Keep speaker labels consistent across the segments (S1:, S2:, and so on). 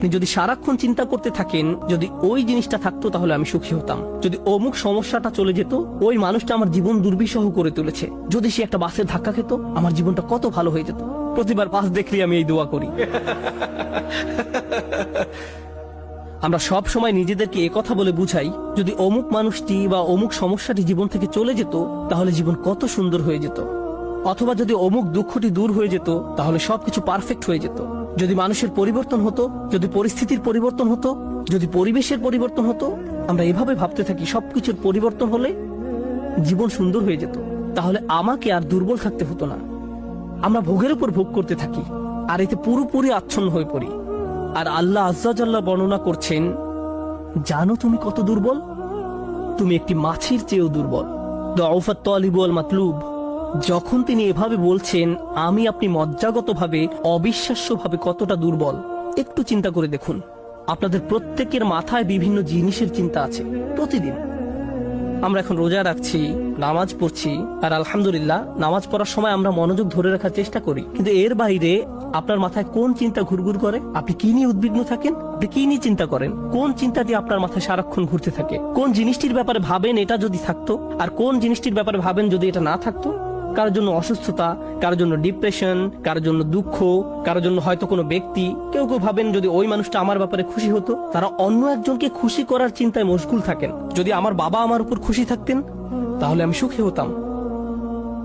S1: আপনি যদি সারাক্ষণ চিন্তা করতে থাকেন যদি ওই জিনিসটা থাকতো তাহলে আমি সুখী হতাম, যদি অমুক সমস্যাটা চলে যেত, ওই মানুষটা আমার জীবন দুর্বিষহ করে তুলেছে, যদি সে একটা বাসের ধাক্কা খেত আমার জীবনটা কত ভালো হয়ে যেত। প্রতিবার বাস দেখলে আমি এই দোয়া করি। আমরা সব সময় নিজেদেরকে একথা বলে বুঝাই যদি অমুক মানুষটি বা অমুক সমস্যাটি জীবন থেকে চলে যেত তাহলে জীবন কত সুন্দর হয়ে যেত, অথবা যদি অমুক দুঃখটি দূর হয়ে যেত তাহলে সবকিছু পারফেক্ট হয়ে যেত। যদি মানুষের পরিবর্তন হতো, যদি পরিস্থিতির পরিবর্তন হতো, যদি পরিবেশের পরিবর্তন হতো, আমরা এভাবে ভাবতে থাকি সবকিছুর পরিবর্তন হলে জীবন সুন্দর হয়ে যেত, তাহলে আমাকে আর দুর্বল থাকতে হতো না। আমরা ভোগের উপর ভোগ করতে থাকি আর এতে পুরোপুরি আচ্ছন্ন হয়ে পড়ি। আর আল্লাহ আজ্জা জাল্লা বর্ণনা করছেন, জানো তুমি কত দুর্বল? তুমি একটি মাছির চেয়েও দুর্বল। দুআফাত তালিব ওয়াল মাতলুব। যখন তিনি এভাবে বলছেন আমি আপনি মজ্জাগতভাবে অবিশ্বাস্যভাবে কতটা দুর্বল, একটু চিন্তা করে দেখুন। আপনাদের প্রত্যেকের মাথায় বিভিন্ন জিনিসের চিন্তা আছে প্রতিদিন। আমরা এখন রোজা রাখছি, নামাজ পড়ছি, আর আলহামদুলিল্লাহ নামাজ পড়ার সময় আমরা মনোযোগ ধরে রাখার চেষ্টা করি, কিন্তু এর বাইরে আপনার মাথায় কোন চিন্তা ঘুরঘুর করে? আপনি কি নিয়ে উদ্বিগ্ন থাকেন? আপনি কি নিয়ে চিন্তা করেন? কোন চিন্তাটি আপনার মাথায় সারাক্ষণ ঘুরতে থাকে? কোন জিনিসটির ব্যাপারে ভাবেন এটা যদি থাকতো, আর কোন জিনিসটির ব্যাপারে ভাবেন যদি এটা না থাকতো? কারোর জন্য অসুস্থতা, কারোর জন্য ডিপ্রেশন, কারোর জন্য দুঃখ, কারোর জন্য হয়তো কোনো ব্যক্তি। কেউ কেউ ভাবেন যদি ওই মানুষটা আমার ব্যাপারে খুশি হতো। তারা অন্য একজনকে খুশি করার চিন্তায় মশগুল থাকেন। যদি আমার বাবা আমার উপর খুশি থাকতেন তাহলে আমি সুখী হতাম।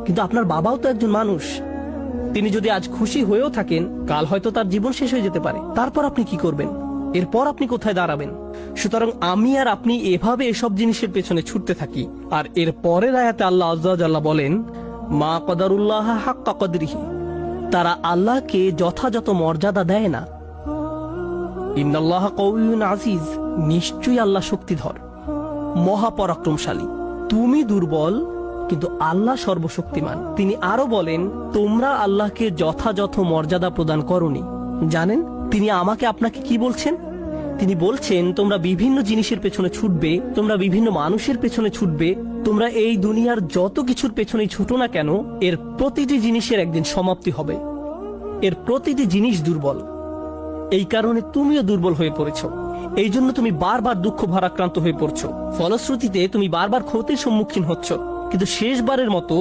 S1: কিন্তু আপনার বাবাও তো একজন মানুষ, তিনি যদি আজ খুশি হয়েও থাকেন কাল হয়তো তার জীবন শেষ হয়ে যেতে পারে। তারপর আপনি কি করবেন? এরপর আপনি কোথায় দাঁড়াবেন? সুতরাং আমি আর আপনি এভাবে এসব জিনিসের পেছনে ছুটতে থাকি। আর এর পরের আয়াতে আল্লাহ আজ্জা জাল্লা বলেন, মা কদারুল্লাহ হাক্কা কদরিহি, তারা আল্লাহকে যথাযথ মর্যাদা দেয় না। ইন্নাল্লাহ কাউইয়ুন আজিজ, নিশ্চয়ই আল্লাহ শক্তিধর, মহাপরাক্রমশালী। তুমি দুর্বল কিন্তু আল্লাহ সর্বশক্তিমান। তিনি আরো বলেন, তোমরা আল্লাহকে যথাযথ মর্যাদা প্রদান করনি। জানেন তিনি আমাকে আপনাকে কি বলছেন? তিনি বলছেন তোমরা বিভিন্ন জিনিসের পেছনে ছুটবে, তোমরা বিভিন্ন মানুষের পেছনে ছুটবে, তোমরা এই দুনিয়ার যত কিছুর পেছনেই ছুটো না কেন এর প্রতিটি জিনিসের একদিন সমাপ্তি হবে। এর প্রতিটি জিনিস দুর্বল। এই কারণে তুমিও দুর্বল হয়ে পড়েছো। এই জন্য তুমি বারবার দুঃখ ভারাক্রান্ত হয়ে পড়ছো। ফলশ্রুতিতে তুমি বারবার ক্ষতির সম্মুখীন হচ্ছ। কিন্তু শেষবারের মতো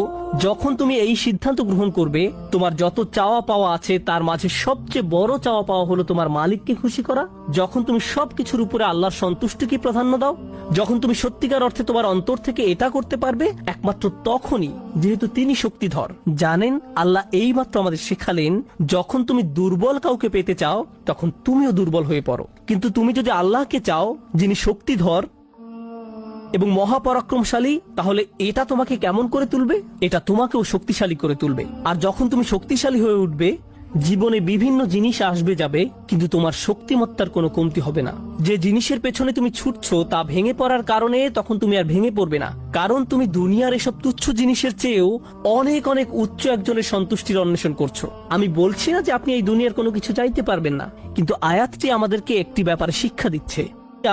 S1: যখন তুমি এই সিদ্ধান্ত গ্রহণ করবে তোমার যত চাওয়া পাওয়া আছে তার মাঝে সবচেয়ে বড় চাওয়া পাওয়া হলো তোমার মালিককে খুশি করা, যখন তুমি সবকিছুর উপরে আল্লাহর সন্তুষ্টিকে প্রাধান্য দাও, যখন তুমি সত্যিকার অর্থে তোমার অন্তর থেকে এটা করতে পারবে, একমাত্র তখনই, যেহেতু তিনি শক্তিধর। জানেন আল্লাহ এইমাত্র আমাদের শেখালেন যখন তুমি দুর্বল কাউকে পেতে চাও তখন তুমিও দুর্বল হয়ে পড়ো, কিন্তু তুমি যদি আল্লাহকে চাও যিনি শক্তিধর এবং মহাপরাক্রমশালী, তাহলে এটা তোমাকে কেমন করে তুলবে? এটা তোমাকেও শক্তিশালী করে তুলবে। আর যখন তুমি শক্তিশালী হয়ে উঠবে জীবনে বিভিন্ন জিনিস আসবে যাবে, কিন্তু তোমার শক্তিমত্তার কোনো কমতি হবে না। যে জিনিসের পেছনে তুমি ছুটছো তা ভেঙে পড়ার কারণে তখন তুমি আর ভেঙে পড়বে না, কারণ তুমি দুনিয়ার এসব তুচ্ছ জিনিসের চেয়েও অনেক অনেক উচ্চ একজনের সন্তুষ্টির অন্বেষণ করছো। আমি বলছি না যে আপনি এই দুনিয়ার কোনো কিছু চাইতে পারবেন না, কিন্তু আয়াতটি আমাদেরকে একটি ব্যাপারে শিক্ষা দিচ্ছে।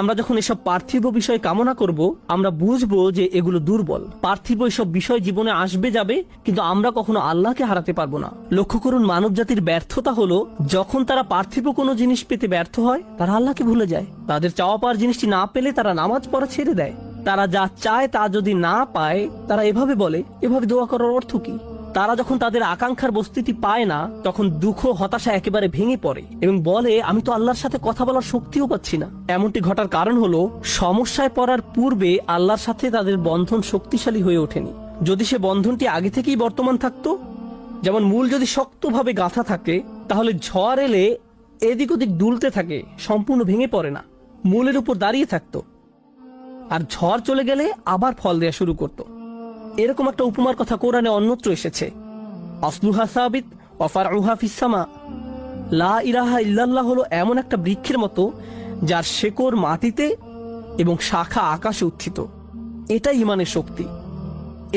S1: আমরা যখন এসব পার্থিব বিষয় কামনা করব আমরা বুঝবো যে এগুলো দুর্বল। পার্থিব এসব বিষয় জীবনে আসবে যাবে, কিন্তু আমরা কখনো আল্লাহকে হারাতে পারবো না। লক্ষ্য করুন, মানব জাতির ব্যর্থতা হলো যখন তারা পার্থিব কোনো জিনিস পেতে ব্যর্থ হয় তারা আল্লাহকে ভুলে যায়। তাদের চাওয়া পাওয়ার জিনিসটি না পেলে তারা নামাজ পড়া ছেড়ে দেয়। তারা যা চায় তা যদি না পায় তারা এভাবে বলে, এভাবে দোয়া করার অর্থ কি? তারা যখন তাদের আকাঙ্ক্ষার বস্তুটি পায় না তখন দুঃখ হতাশা একেবারে ভেঙে পড়ে এবং বলে আমি তো আল্লাহর সাথে কথা বলার শক্তিও পাচ্ছি না। এমনটি ঘটার কারণ হলো সমস্যায় পড়ার পূর্বে আল্লাহর সাথে তাদের বন্ধন শক্তিশালী হয়ে ওঠেনি। যদি সে বন্ধনটি আগে থেকেই বর্তমান থাকতো, যেমন মূল যদি শক্তভাবে গাঁথা থাকে তাহলে ঝড় এলে এদিক ওদিক দুলতে থাকে, সম্পূর্ণ ভেঙে পড়ে না, মূলের উপর দাঁড়িয়ে থাকতো। আর ঝড় চলে গেলে আবার ফল দেয়া শুরু করতো। এরকম একটা উপমার কথা কোরআনে অন্যত্র এসেছে, আসলুহা সাবিত ওয়া ফারউহা ফিস সামা। লা ইলাহা ইল্লাল্লাহ হলো এমন একটা বৃক্ষের মতো যার শেকড় মাটিতে এবং শাখা আকাশে উত্থিত। এটাই ঈমানের শক্তি।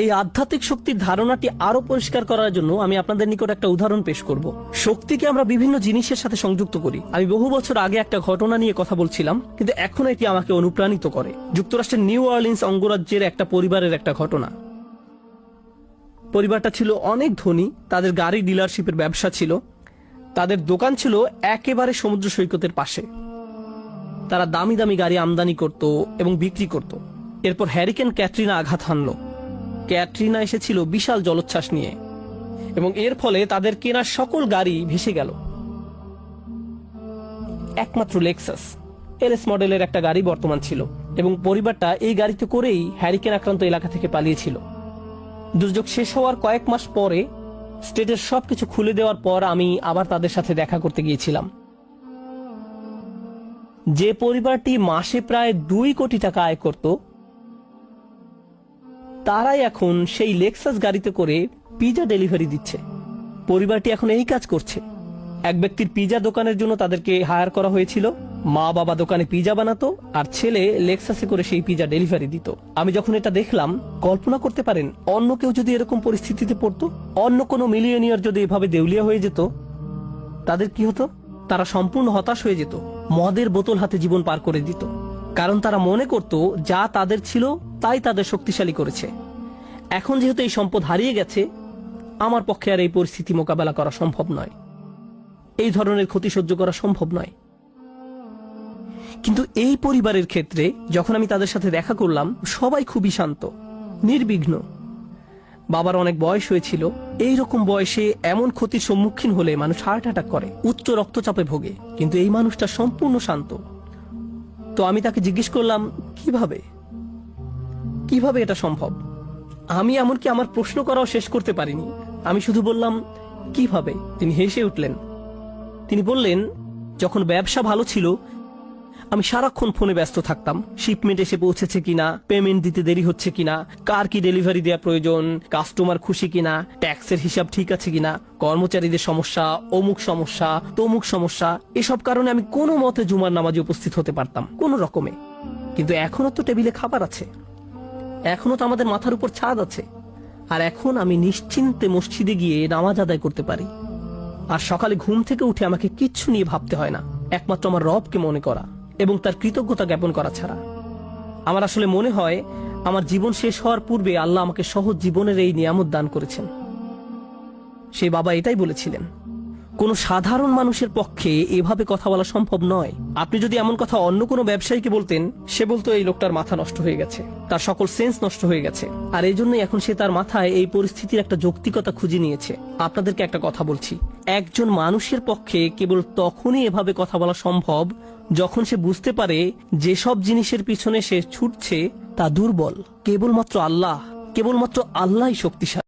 S1: এই আধ্যাত্মিক শক্তির ধারণাটি আরো পরিষ্কার করার জন্য আমি আপনাদের নিকট একটা উদাহরণ পেশ করব। শক্তিকে আমরা বিভিন্ন জিনিসের সাথে সংযুক্ত করি। আমি বহু বছর আগে একটা ঘটনা নিয়ে কথা বলছিলাম, কিন্তু এখন এটি আমাকে অনুপ্রাণিত করে। যুক্তরাষ্ট্রের নিউ অরলিন্স অঙ্গরাজ্যের একটা পরিবারের একটা ঘটনা। পরিবারটা ছিল অনেক ধনী, তাদের গাড়ি ডিলারশিপের ব্যবসা ছিল, তাদের দোকান ছিল একেবারে সমুদ্র সৈকতের পাশে। তারা দামি দামি গাড়ি আমদানি করত এবং বিক্রি করত। এরপর হ্যারিকেন ক্যাটরিনা আঘাত হানল। ক্যাটরিনা এসেছিল বিশাল জলোচ্ছ্বাস নিয়ে এবং এর ফলে তাদের কেনা সকল গাড়ি ভেসে গেল। একমাত্র লেক্সাস এলএস মডেলের একটা গাড়ি বর্তমান ছিল এবং পরিবারটা এই গাড়িতে করেই হ্যারিকেন আক্রান্ত এলাকা থেকে পালিয়েছিল। দুর্যোগ শেষ হওয়ার কয়েক মাস পরে স্টেটের সবকিছু খুলে দেওয়ার পর আমি আবার তাদের সাথে দেখা করতে গিয়েছিলাম। যে পরিবারটি মাসে প্রায় 2 কোটি টাকা আয় করত, তারাই এখন সেই লেক্সাস গাড়িতে করে পিজা ডেলিভারি দিচ্ছে। পরিবারটি এখন এই কাজ করছে। এক ব্যক্তির পিজা দোকানের জন্য তাদেরকে হায়ার করা হয়েছিল। মা বাবা দোকানে পিজা বানাতো আর ছেলে লেক্সাসে করে সেই পিজা ডেলিভারি দিত। আমি যখন এটা দেখলাম, কল্পনা করতে পারেন অন্য কেউ যদি এরকম পরিস্থিতিতে পড়তো, অন্য কোনো মিলিয়নিয়ার যদি এভাবে দেউলিয়া হয়ে যেত, তাদের কি হতো? তারা সম্পূর্ণ হতাশ হয়ে যেত, মদের বোতল হাতে জীবন পার করে দিত। কারণ তারা মনে করত যা তাদের ছিল তাই তাদের শক্তিশালী করেছে। এখন যেহেতু এই সম্পদ হারিয়ে গেছে, আমার পক্ষে আর এই পরিস্থিতি মোকাবেলা করা সম্ভব নয়, এই ধরনের ক্ষতি সহ্য করা সম্ভব নয়। কিন্তু এই পরিবারের ক্ষেত্রে যখন আমি তাদের সাথে দেখা করলাম, সবাই খুবই শান্ত, নির্বিঘ্ন। বাবার অনেক বয়স হয়েছিল। এই রকম বয়সে এমন ক্ষতির সম্মুখীন হলে মানুষ হার্ট অ্যাটাক করে, উচ্চ রক্তচাপে ভোগে, কিন্তু এই মানুষটা সম্পূর্ণ শান্ত। তো আমি তাকে জিজ্ঞেস করলাম, কিভাবে এটা সম্ভব? আমি এমনকি আমার প্রশ্ন করাও শেষ করতে পারিনি। আমি শুধু বললাম, কিভাবে? তিনি হেসে উঠলেন। তিনি বললেন, যখন ব্যবসা ভালো ছিল আমি সারাক্ষণ ফোনে ব্যস্ত থাকতাম। শিপমেন্ট এসে পৌঁছেছে কিনা, পেমেন্ট দিতে দেরি হচ্ছে কিনা, কার কি ডেলিভারি দেওয়া প্রয়োজন, কাস্টমার খুশি কিনা, ট্যাক্সের হিসাব ঠিক আছে কিনা, কর্মচারীদের সমস্যা, অমুক সমস্যা, তমুক সমস্যা। এসব কারণে আমি কোনো মতে জুমার নামাজে উপস্থিত হতে পারতাম কোনো রকমে। কিন্তু এখনো তো টেবিলে খাবার আছে, এখনো তো আমাদের মাথার উপর ছাদ আছে, আর এখন আমি নিশ্চিন্তে মসজিদে গিয়ে নামাজ আদায় করতে পারি। আর সকালে ঘুম থেকে উঠে আমাকে কিচ্ছু নিয়ে ভাবতে হয় না, একমাত্র আমার রবকে মনে করা এবং তার কৃতজ্ঞতা জ্ঞাপন করা ছাড়া। আমার আসলে মনে হয় আমার জীবন শেষ হওয়ার পূর্বে আল্লাহ আমাকে সহজ জীবনের এই নিয়ামত দান করেছেন। সেই বাবা এটাই বলেছিলেন, কোনো সাধারণ মানুষের পক্ষে এভাবে কথা বলা সম্ভব নয়। আপনি যদি এমন কথা অন্য কোনো ব্যবসায়ীকে বলতেন, সে বলতো এই লোকটার মাথা নষ্ট হয়ে গেছে, তার সকল সেন্স নষ্ট হয়ে গেছে। আর এই জন্যই এখন সে তার মাথায় এই পরিস্থিতির একটা যৌক্তিকতা খুঁজে নিয়েছে। আপনাদেরকে একটা কথা বলছি, একজন মানুষের পক্ষে কেবল তখনই এভাবে কথা বলা সম্ভব যখন সে বুঝতে পারে যেসব জিনিসের পিছনে সে ছুটছে তা দুর্বল। কেবলমাত্র আল্লাহই শক্তিশালী।